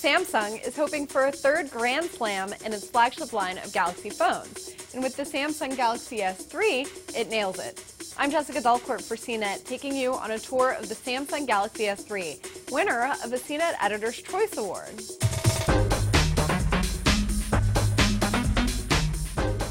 Samsung is hoping for a third grand slam in its flagship line of Galaxy phones. And with the Samsung Galaxy S3, it nails it. I'm Jessica Dalcourt for CNET, taking you on a tour of the Samsung Galaxy S3, winner of the CNET Editor's Choice Award.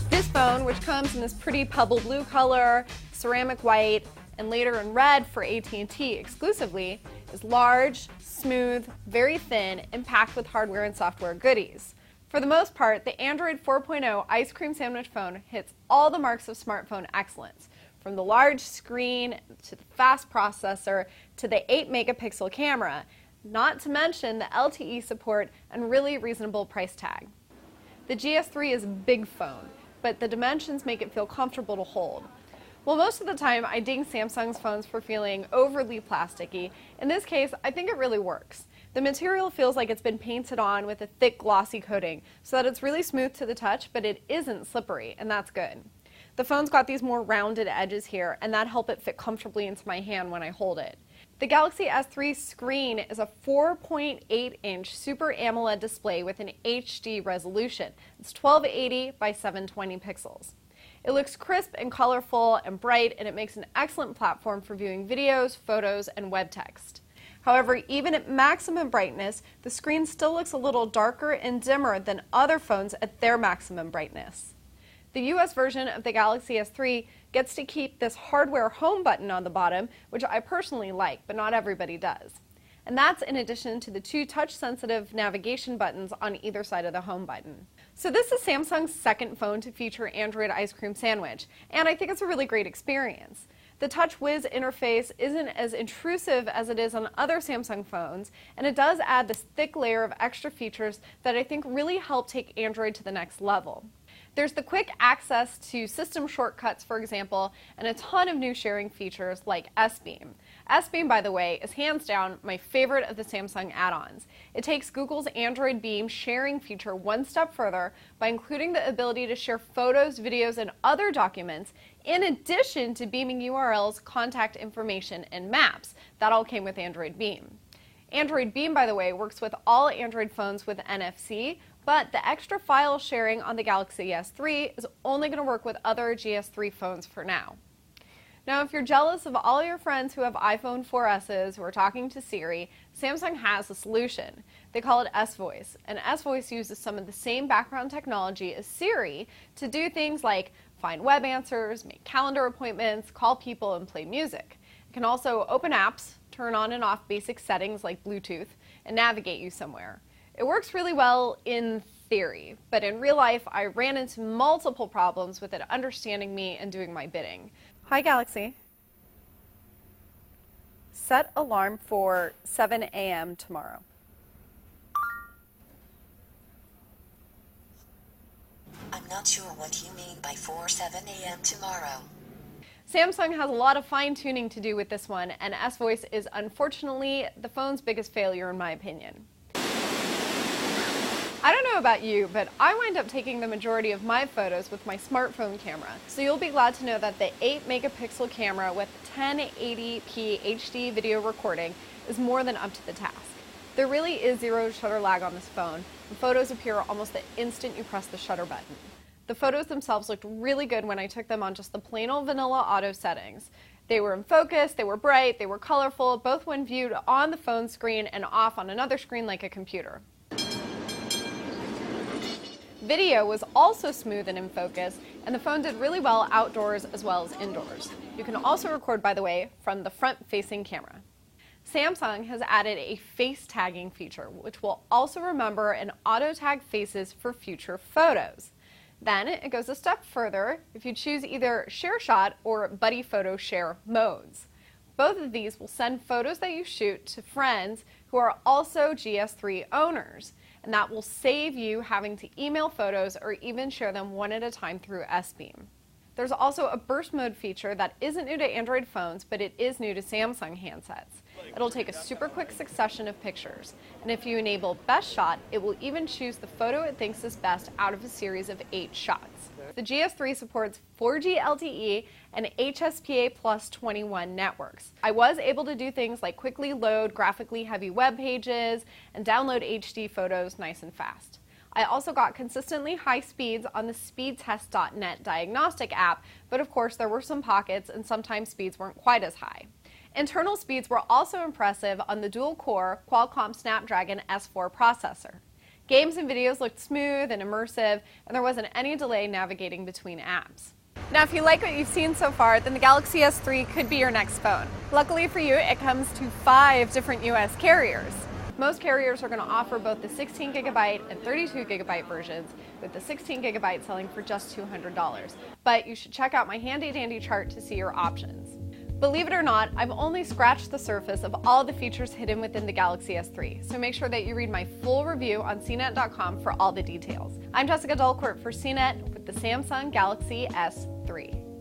This phone, which comes in this pretty pebble blue color, ceramic white, and later in red for AT&T exclusively, is large, smooth, very thin, and packed with hardware and software goodies. For the most part, the Android 4.0 Ice Cream Sandwich phone hits all the marks of smartphone excellence, from the large screen to the fast processor to the 8-megapixel camera, not to mention the LTE support and really reasonable price tag. The GS3 is a big phone, but the dimensions make it feel comfortable to hold. Well, most of the time, I ding Samsung's phones for feeling overly plasticky. In this case, I think it really works. The material feels like it's been painted on with a thick, glossy coating, so that it's really smooth to the touch, but it isn't slippery, and that's good. The phone's got these more rounded edges here, and that helps it fit comfortably into my hand when I hold it. The Galaxy S3 screen is a 4.8-inch Super AMOLED display with an HD resolution. It's 1280 by 720 pixels. It looks crisp and colorful and bright, and it makes an excellent platform for viewing videos, photos, and web text. However, even at maximum brightness, the screen still looks a little darker and dimmer than other phones at their maximum brightness. The US version of the Galaxy S3 gets to keep this hardware home button on the bottom, which I personally like, but not everybody does. And that's in addition to the two touch-sensitive navigation buttons on either side of the home button. So this is Samsung's second phone to feature Android Ice Cream Sandwich, and I think it's a really great experience. The TouchWiz interface isn't as intrusive as it is on other Samsung phones, and it does add this thick layer of extra features that I think really help take Android to the next level. There's the quick access to system shortcuts, for example, and a ton of new sharing features like S-Beam. S-Beam, by the way, is hands down my favorite of the Samsung add-ons. It takes Google's Android Beam sharing feature one step further by including the ability to share photos, videos, and other documents, in addition to beaming URLs, contact information, and maps. That all came with Android Beam. Android Beam, by the way, works with all Android phones with NFC, but the extra file sharing on the Galaxy S3 is only going to work with other GS3 phones for now. Now, if you're jealous of all your friends who have iPhone 4Ss who are talking to Siri, Samsung has a solution. They call it S-Voice, and S-Voice uses some of the same background technology as Siri to do things like find web answers, make calendar appointments, call people, and play music. It can also open apps, turn on and off basic settings like Bluetooth, and navigate you somewhere. It works really well in theory, but in real life, I ran into multiple problems with it understanding me and doing my bidding. Hi, Galaxy. Set alarm for 7 a.m. tomorrow. I'm not sure what you mean by 7 a.m. tomorrow. Samsung has a lot of fine-tuning to do with this one, and S-Voice is unfortunately the phone's biggest failure in my opinion. I don't know about you, but I wind up taking the majority of my photos with my smartphone camera, so you'll be glad to know that the 8-megapixel camera with 1080p HD video recording is more than up to the task. There really is zero shutter lag on this phone, and photos appear almost the instant you press the shutter button. The photos themselves looked really good when I took them on just the plain old vanilla auto settings. They were in focus, they were bright, they were colorful, both when viewed on the phone screen and off on another screen like a computer. Video was also smooth and in focus, and the phone did really well outdoors as well as indoors. You can also record, by the way, from the front-facing camera. Samsung has added a face tagging feature, which will also remember and auto-tag faces for future photos. Then it goes a step further if you choose either Share Shot or Buddy Photo Share modes. Both of these will send photos that you shoot to friends who are also GS3 owners, and that will save you having to email photos or even share them one at a time through S-Beam. There's also a burst mode feature that isn't new to Android phones, but it is new to Samsung handsets. It'll take a super quick succession of pictures, and if you enable Best Shot, it will even choose the photo it thinks is best out of a series of 8 shots. The GS3 supports 4G LTE and HSPA plus 21 networks. I was able to do things like quickly load graphically heavy web pages and download HD photos nice and fast. I also got consistently high speeds on the speedtest.net diagnostic app, but of course there were some pockets and sometimes speeds weren't quite as high. Internal speeds were also impressive on the dual-core Qualcomm Snapdragon S4 processor. Games and videos looked smooth and immersive, and there wasn't any delay navigating between apps. Now, if you like what you've seen so far, then the Galaxy S3 could be your next phone. Luckily for you, it comes to 5 different US carriers. Most carriers are going to offer both the 16GB and 32GB versions, with the 16GB selling for just $200. But you should check out my handy-dandy chart to see your options. Believe it or not, I've only scratched the surface of all the features hidden within the Galaxy S3, so make sure that you read my full review on CNET.com for all the details. I'm Jessica Dulcourt for CNET with the Samsung Galaxy S3.